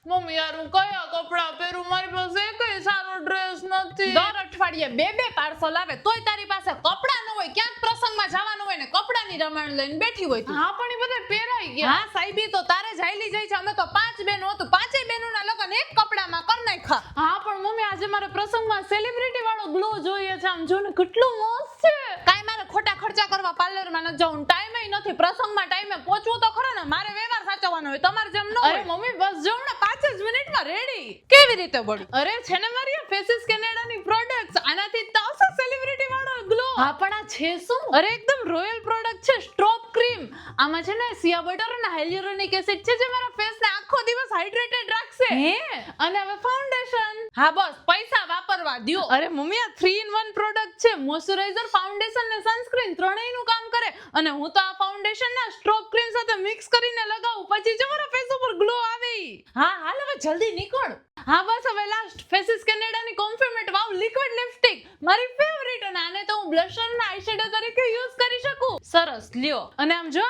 Mummy યાર હું કયા કપડા પહેરું, મારી પાસે એકય સારો ડ્રેસ નથી. દર અઠવાડિયે બે પાર્સલ આવે તોય તારી પાસે કપડા ન હોય. ક્યાંક પ્રસંગમાં જવાનું હોય ને કપડાની રમાણ લઈને બેઠી હોય તું. હા પણ એ બધા પહેરાઈ ગયા. હા સાહેબી તો તારે જ હાલી જાય છે. અમે તો 5 બહેનો હતું, 5 બહેનોના લગ્ન એક કપડામાં કર નાખ્યા. હા પણ મમ્મી આજે મારે પ્રસંગમાં સેલિબ્રિટી વાળો ગ્લો જોઈએ છે. આમ જો ને કેટલું મસ્ત છે. કાઈ મારે ખોટા ખર્ચા કરવા પાર્લરમાં ન જવું, ટાઈમે નથી. પ્રસંગમાં ટાઈમે પહોંચવું તો ખરો ને, મારે વ્યવહાર સાચવવાનો હોય, તમારે જેમ ન અરે હોય. મમ્મી બસ જો ને 5 જ મિનિટમાં રેડી. કેવી રીતે બળી? અરે છે ને મારી ફેસિસ કેનેડાની પ્રોડક્ટ્સ, આનાથી તો આવશે સેલિબ્રિટી વાળો ગ્લો. હા પણ આ છે શું? અરે એકદમ રોયલ પ્રોડક્ટ છે, સ્ટ્રોપ ક્રીમ. આમાં છે ને સિયા બટર અને હાઇલ્યુરોનિક એસિડ છે જે મારા ફેસને આખો દિવસ હાઇડ્રેટેડ રાખશે. હે? અને હવે ફાઉન્ડેશન. હા બસ પૈસા વાપરવા દ્યો. અરે મમ્મી આ 3 in 1 પ્રોડક્ટ છે. મોઇશ્ચરાઇઝર, ફાઉન્ડેશન ને સનસ્ક્રીન ત્રણેયનું કામ કરે. અને હું તો આ ફાઉન્ડેશન ના સ્ટ્રોપ ક્રીમ સાથે મિક્સ કરીને લગાવું, પછી જો મારા ફેસ ઉપર ગ્લો આવે. હા હાલ હવે જલ્દી નીકળ. હા બસ હવે લાસ્ટ ફેસિસ કેનેડાની કોમ્ફર્મેટ વાવ લિક્વિડ લિપસ્ટિક, મારી ફેવરિટ. અને આને તો હું બ્લશર અને આઈશેડો તરીકે યુઝ કરી શકું. સરસ લ્યો. અને આમ જો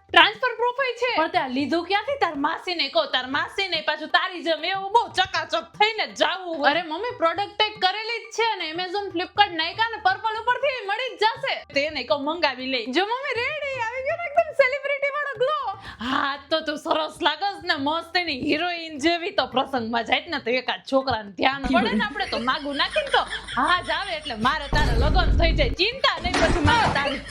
ટ્રાન્સફર પ્રોફાઇલ છે. પણ ત્યાં લીધું ક્યાંથી? તાર માસીને કહો, તાર માસીને પાછું તારી જેમ એવું બહુ ચકાચક થઈને જાવું હોય. અરે મમ્મી પ્રોડક્ટ ટેગ કરેલી જ છે અને Amazon, Flipkart, Nykaa અને Purple ઉપરથી મળી જ જશે. તેને કહો મંગાવી લે. જો મમ્મી રેડી આવી ગયો ને એકદમ સેલિબ્રિટી વાળો ગ્લો. હા તો તું સરસ લાગસ ને, મસ્ત એની હિરોઈન જેવી. તો પ્રસંગમાં જાય ને તો એકાદ છોકરાને ધ્યાન પડે ને, આપણે તો માગું નાખીને તો હા જ આવે. એટલે મારે તારે લગન થઈ જાય, ચિંતા નહીં પછી મારે તારી.